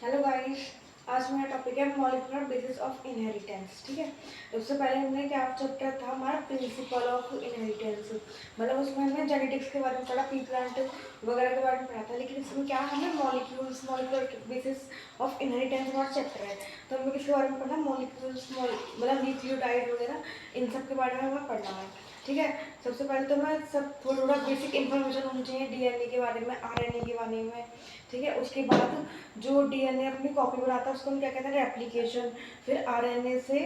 Hello guys. आज मेरा topic है मॉलिक्यूलर बेसिस ऑफ इनहेरिटेंस। ठीक है, तो उससे पहले हमने क्या चैप्टर था हमारा प्रिंसिपल ऑफ इनहेरिटेंस, मतलब उसमें हमने जेनेटिक्स के बारे में पढ़ा, पी प्लांट वगैरह के बारे में पढ़ा था। लेकिन इसमें क्या हमें मॉलिक्यूलर बेसिस ऑफ इनहेरिटेंस हमारा चैप्टर है, तो हमें किसके बारे में पढ़ना, मॉलिक्यूल्स मतलब न्यूक्लियोटाइड वगैरह इन सब के बारे में हमें पढ़ना है। ठीक है, सबसे पहले तो मैं सब थोड़ा थोड़ा बेसिक इन्फॉर्मेशन होनी चाहिए डीएनए के बारे में, आरएनए के बारे में। ठीक है, उसके बाद जो डीएनए अपनी कॉपी बनाता है उसको हम क्या कहते हैं, रेप्लिकेशन। फिर आरएनए से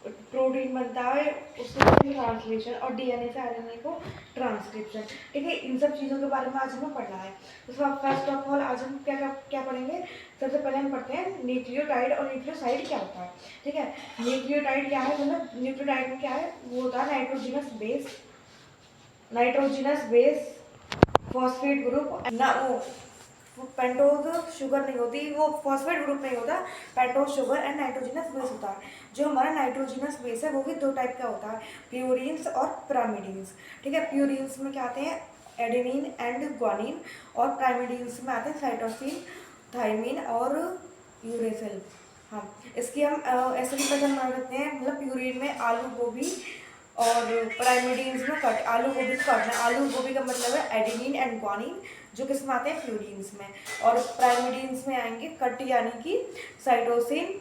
प्रोटीन बनता है, उसके बाद ट्रांसलेशन, और डीएनए से आरएनए को ट्रांसक्रिप्शन। ठीक है, इन सब चीज़ों के बारे में आज हमें पढ़ना है। तो फर्स्ट ऑफ ऑल आज हम क्या क्या क्या पढ़ेंगे। सबसे पहले हम पढ़ते हैं न्यूक्लियोटाइड और न्यूक्लियोसाइड क्या होता है। ठीक है, न्यूक्लियोटाइड क्या है, मतलब न्यूक्लियोटाइड में क्या है, वो होता है नाइट्रोजिनस बेस फॉस्फेट ग्रुप ना, वो पेंटोज शुगर नहीं होती, वो फॉस्फेट ग्रुप नहीं होता, pentose sugar and nitrogenous base होता है। जो हमारा नाइट्रोजिनस बेस है वो भी दो टाइप का होता है, प्यूरिन्स और प्राइमिडीन्स। ठीक है, प्यूरिन्स में क्या आते हैं, एडेनिन एंड ग्वानिन, और प्राइमिडीन्स में आते हैं साइटोसिन, थाइमिन और यूरेसिल। हाँ, इसकी हम ऐसे भी पहचान बना सकते हैं, मतलब प्यूरिन में आलू गोभी और प्राइमिडीन्स में कट, आलू गोभी को काटना। आलू गोभी का मतलब है एडेनिन एंड ग्वानिन, जो किस में आते हैं, प्यूरिन्स में। और प्राइमिडीन्स में आएंगे कट, यानी कि साइटोसिन,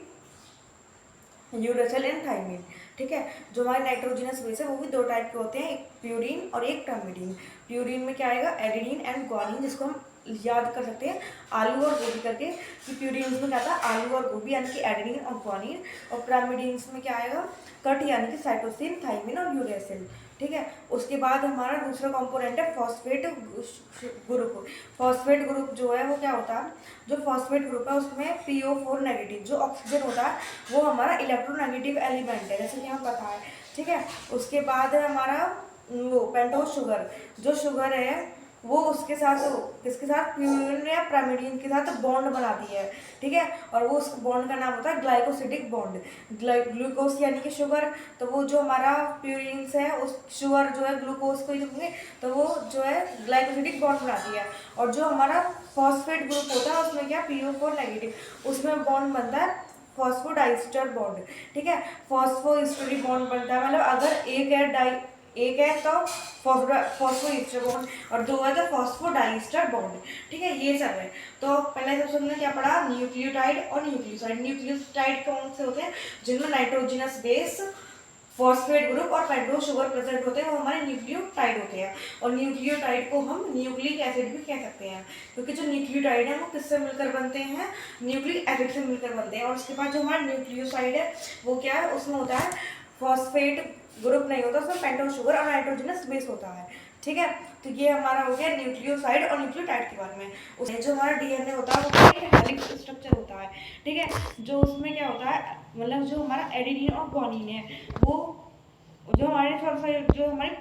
यूरेसिल एंड थाइमिन। ठीक है, जो हमारे नाइट्रोजिनस बेस है वो भी दो टाइप के होते हैं, एक प्यूरिन और एक प्राइमिडीन। प्यूरिन में क्या आएगा, एडेनिन एंड ग्वानिन, जिसको हम याद कर सकते हैं आलू और गोभी करके, कि प्यूरिन्स में क्या था, आलू और गोभी यानी कि एडेनिन और ग्वानिन। और प्राइमिडीन्स में क्या आएगा, कट यानी कि साइटोसिन, थाइमिन और यूरेसिल। ठीक है, उसके बाद हमारा दूसरा कंपोनेंट है फॉस्फेट ग्रुप। फॉस्फेट ग्रुप जो है वो क्या होता है, जो फॉस्फेट ग्रुप है उसमें PO4 नेगेटिव जो ऑक्सीजन होता है वो हमारा इलेक्ट्रोनेगेटिव एलिमेंट है, जैसे कि हमें पता है। ठीक है, उसके बाद है हमारा वो पेंटोज शुगर। जो शुगर है वो उसके साथ, किसके साथ, प्यूरिन या प्राइमिडीन के साथ बॉन्ड बनाती है। ठीक है, और वो उस बॉन्ड का नाम होता है ग्लाइकोसिडिक बॉन्ड। ग्लूकोज यानी कि शुगर, तो वो जो हमारा प्यूरिन्स है उस शुगर जो है ग्लूकोज को ही लिखेंगे, तो वो जो है ग्लाइकोसिडिक बॉन्ड बनाती है। और जो हमारा फॉस्फेट ग्रुप होता है उसमें क्या, PO4 नेगेटिव, उसमें बॉन्ड बनता है फॉस्फोडाइस्टर बॉन्ड। ठीक है, फॉस्फोइस्टरी बॉन्ड बनता है, मतलब अगर एक है तो फॉस्फोइस्टर बॉन्ड, और दो है तो फॉस्फोडाइस्टर बॉन्ड। ठीक है, ये सब है। तो पहले सबसे हमने क्या पढ़ा, न्यूक्लियोटाइड और न्यूक्लियोसाइड। न्यूक्लियोटाइड कौन से होते हैं, जिनमें नाइट्रोजिनस बेस, फॉस्फेट ग्रुप और पेंटोज शुगर प्रेजेंट होते हैं, वो हमारे न्यूक्लियोटाइड होते हैं। और न्यूक्लियोटाइड को हम न्यूक्लिक एसिड भी कह सकते हैं, क्योंकि जो न्यूक्लियोटाइड है वो किससे मिलकर बनते हैं, न्यूक्लिक एसिड से मिलकर बनते हैं। और उसके बाद जो हमारा न्यूक्लियोसाइड है वो क्या है, उसमें होता है फॉस्फेट ग्रुप नहीं होता, उसमें पेंटोज शुगर और नाइट्रोजनस बेस होता है। ठीक है, तो ये हमारा हो गया न्यूक्लियोसाइड और न्यूक्लियोटाइड के बारे में। उसमें जो हमारा डीएनए होता है वो एक हेलिक्स स्ट्रक्चर होता है। ठीक है, जो उसमें क्या होता है, मतलब जो हमारा एडेनिन और ग्वानिन है, वो जो हमारे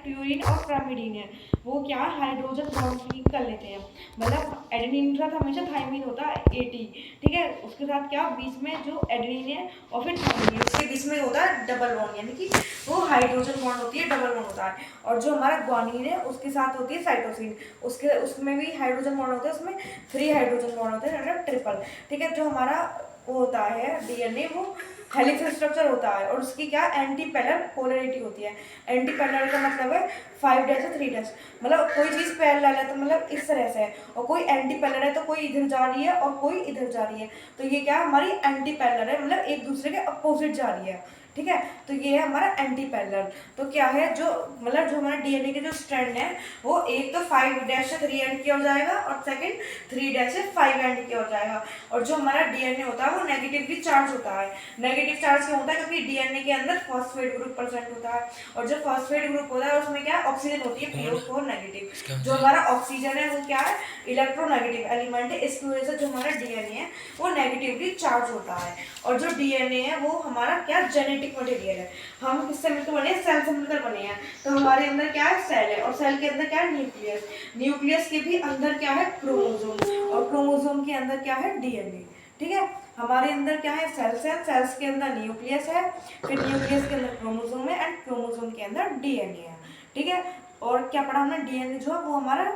प्यूरिन और प्राइमिडीन है वो क्या हाइड्रोजन बॉन्ड लिंक कर लेते हैं। मतलब एडेनिन के साथ हमेशा थाइमिन होता है AT। ठीक है, उसके साथ क्या बीच में जो एडेनिन है और फिर थाइमिन है उसके बीच में होता है डबल बॉन्ड, यानी कि वो हाइड्रोजन बॉन्ड होती है, डबल बॉन्ड होता है। और जो हमारा ग्वानिन है उसके साथ होती है साइटोसिन, उसमें भी हाइड्रोजन बॉन्ड होता है, उसमें 3 हाइड्रोजन बॉन्ड होते हैं, मतलब ट्रिपल। ठीक है, जो हमारा वो होता है डीएनए वो हेलिक्स स्ट्रक्चर होता है, और उसकी क्या एंटी पैरेलल पोलरिटी होती है। एंटी पैरेलल का मतलब है 5 डैश और 3 डैश, मतलब कोई चीज़ पैरेलल है तो मतलब इस तरह से है, और कोई एंटी पैरेलल है तो कोई इधर जा रही है और कोई इधर जा रही है, तो ये क्या हमारी एंटी पैरेलल है, मतलब एक दूसरे के अपोजिट जा रही है। ठीक है, तो ये है हमारा एंटी पैरेलल। तो क्या है, जो मतलब जो हमारा डीएनए के जो स्ट्रैंड है वो एक तो 5 डैश से 3 एंड की ओर जाएगा, और सेकंड 3 डैश से 5 एंड की ओर जाएगा। और जो हमारा डीएनए होता है वो नेगेटिवली चार्ज होता है। नेगेटिव चार्ज क्यों होता है, क्योंकि डीएनए के अंदर फॉस्फेट ग्रुप प्रेजेंट होता है, और जो फॉस्फेट ग्रुप होता है उसमें क्या ऑक्सीजन होती है, PO4 नेगेटिव। जो हमारा ऑक्सीजन है वो क्या है, इलेक्ट्रोनेगेटिव एलिमेंट है, इसकी वजह से जो हमारा डीएनए है वो नेगेटिवली चार्ज होता है। और जो डीएनए है वो हमारा क्या जेनेटिक मटेरियल है, हम किससे मिलकर बने हैं, सेल से मिलकर बने हैं। तो हमारे अंदर क्या है, सेल है, और सेल के अंदर क्या है, न्यूक्लियस। न्यूक्लियस के भी अंदर क्या है, क्रोमोसोम, और क्रोमोसोम के अंदर क्या है, डीएनए। ठीक है, हमारे अंदर क्या है, सेल्स है, सेल्स के अंदर न्यूक्लियस है, फिर न्यूक्लियस के अंदर क्रोमोसोम है, एंड क्रोमोसोम के अंदर डीएनए है। ठीक है, और क्या पढ़ा हमने, डीएनए जो है वो हमारा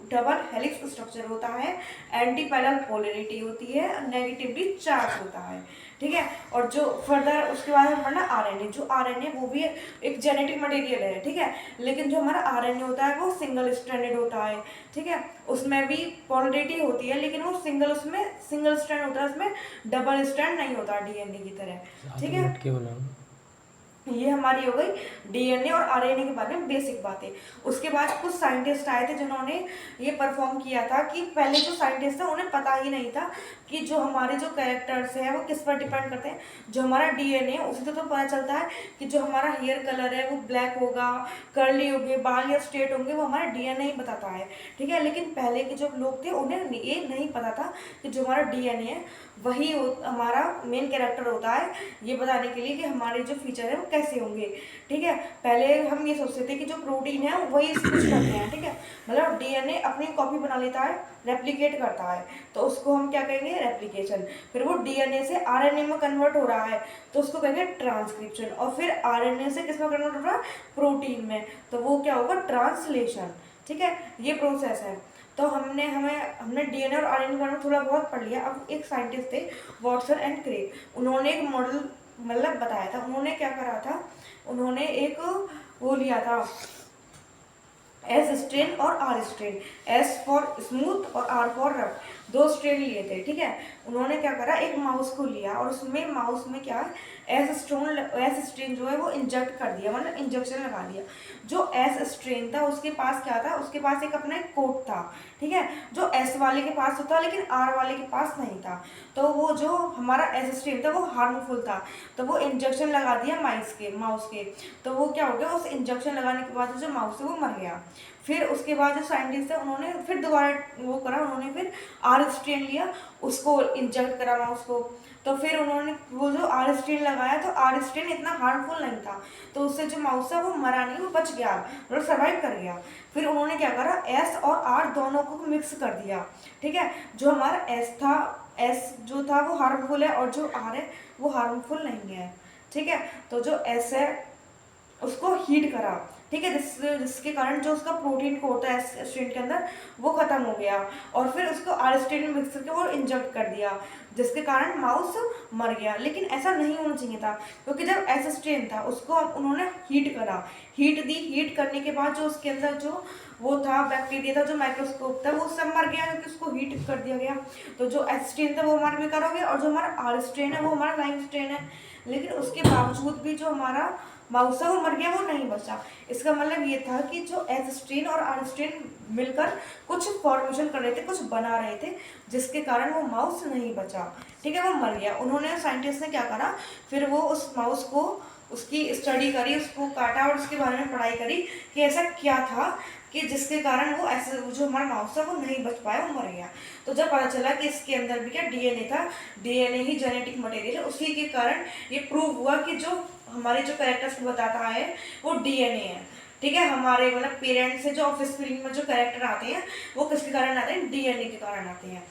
डबल हेलिक्स स्ट्रक्चर होता है, एंटी पैरेलल पोलैरिटी होती है, नेगेटिवली चार्ज होता है, ठीक है। और जो फर्दर उसके बाद हम पढ़ना आरएनए, जो आरएनए वो भी एक जेनेटिक मटेरियल है, ठीक है, लेकिन जो हमारा आरएनए होता है वो सिंगल स्ट्रैंडेड होता है, ठीक है, उसमें भी पोलैरिटी होती है, लेकिन वो उसमें सिंगल स्ट्रैंड होता है, उसमें डबल स्ट्रैंड नहीं होता डीएनए की तरह, ठीक है। ये हमारी हो गई डीएनए और आरएनए के बारे में बेसिक बातें। उसके बाद कुछ साइंटिस्ट आए थे जिन्होंने ये परफॉर्म किया था कि पहले जो साइंटिस्ट थे उन्हें पता ही नहीं था कि जो हमारे जो कैरेक्टर्स हैं वो किस पर डिपेंड करते हैं। जो हमारा डीएनए है उसी तो पता चलता है कि जो हमारा हेयर कलर है वो ब्लैक होगा, कर्ली होंगे, बाल या स्ट्रेट होंगे, वो हमारा डीएनए ही बताता है, ठीक है। लेकिन पहले के जो लोग थे उन्हें ये नहीं पता था कि जो हमारा डीएनए है वही हमारा मेन कैरेक्टर होता है, ये बताने के लिए कि हमारे जो फीचर है वो कैसे होंगे, ठीक है। पहले हम ये सोचते थे कि जो प्रोटीन है वही कुछ करते हैं, ठीक है, मतलब डीएनए अपनी कॉपी बना लेता है, रेप्लिकेट करता है, तो उसको हम क्या कहेंगे, रेप्लिकेशन। फिर वो डीएनए से आरएनए में कन्वर्ट हो रहा है तो उसको कहेंगे ट्रांसक्रिप्शन, और फिर आरएनए से किस में कन्वर्ट हो रहा है, प्रोटीन में, तो वो क्या होगा, ट्रांसलेशन, ठीक है। ये प्रोसेस है। तो हमने डीएनए और आरएनए के बारे में थोड़ा बहुत पढ़ लिया। अब एक साइंटिस्ट थे वॉटसन एंड क्रे, उन्होंने एक मॉडल मतलब बताया था। उन्होंने क्या करा था, उन्होंने एक वो लिया था एस स्ट्रेन और R strain, S for smooth और आर फॉर रफ, दो स्ट्रेन लिए थे, ठीक है। उन्होंने क्या करा, एक माउस को लिया और उसमें माउस में क्या एस स्ट्रेन जो है वो इंजेक्ट कर दिया, मतलब इंजेक्शन लगा दिया। जो एस स्ट्रेन था उसके पास क्या था, उसके पास एक अपना एक कोट था, ठीक है, जो एस वाले के पास होता लेकिन आर वाले के पास नहीं था। तो वो जो हमारा एस स्ट्रेन था वो हार्मफुल था, तो वो इंजेक्शन लगा दिया माउस के, तो वो क्या हो गया, उस इंजेक्शन लगाने के बाद जो माउस है वो मर गया। फिर उसके बाद जो साइंटिस्ट है उन्होंने फिर दोबारा वो करा, उन्होंने फिर आर स्ट्रेन लिया, उसको इंजेक्ट करा माउस को, तो फिर उन्होंने वो जो आर स्ट्रेन लगाया तो आर स्ट्रेन इतना हार्मफुल नहीं था, तो उससे जो माउस है वो मरा नहीं, वो बच गया, मतलब सर्वाइव कर गया। फिर उन्होंने क्या करा, एस और आर दोनों को मिक्स कर दिया, ठीक है। जो हमारा एस जो था वो हार्मफुल है और जो आर है वो हार्मफुल नहीं है, ठीक है। तो जो एस है उसको हीट करा, ठीक है, जिसके कारण जो उसका प्रोटीन को होता है स्ट्रेन के अंदर वो खत्म हो गया, और फिर उसको आर स्ट्रेन में मिक्स करके वो इंजेक्ट कर दिया, जिसके कारण माउस मर गया। लेकिन ऐसा नहीं होना चाहिए था, क्योंकि जब ऐसा स्ट्रेन था उसको उन्होंने हीट करा, हीट करने के बाद जो उसके अंदर जो वो था बैक्टीरिया था, जो माइक्रोस्कोप था, वो सब मर गया क्योंकि उसको हीट कर दिया गया। तो जो एस स्ट्रेन था वो हमारा बेकार हो गया, और जो हमारा आर स्ट्रेन है वो हमारा लाइम स्ट्रेन है। लेकिन उसके बावजूद भी जो हमारा माउस है वो मर गया, वो नहीं बचा। इसका मतलब ये था कि जो एस स्ट्रेन और आर स्ट्रेन मिलकर कुछ फॉर्मेशन कर रहे थे, कुछ बना रहे थे, जिसके कारण वो माउस नहीं बचा, ठीक है, वो मर गया। उन्होंने साइंटिस्ट ने क्या करा, फिर वो उस माउस को उसकी स्टडी करी, उसको काटा और उसके बारे में पढ़ाई करी कि ऐसा क्या था कि जिसके कारण वो ऐसे जो हमारा माउस था वो नहीं बच पाया, वो मर गया। तो जब पता चला कि इसके अंदर भी क्या डीएनए था, डीएनए ही जेनेटिक मटेरियल है, उसी के कारण ये प्रूव हुआ कि जो हमारे जो कैरेक्टर्स बताता है वो डीएनए है, ठीक है। हमारे मतलब पेरेंट्स से जो ऑफस्प्रिंग में जो कैरेक्टर आते हैं वो किसके कारण आते हैं, डीएनए के कारण आते हैं।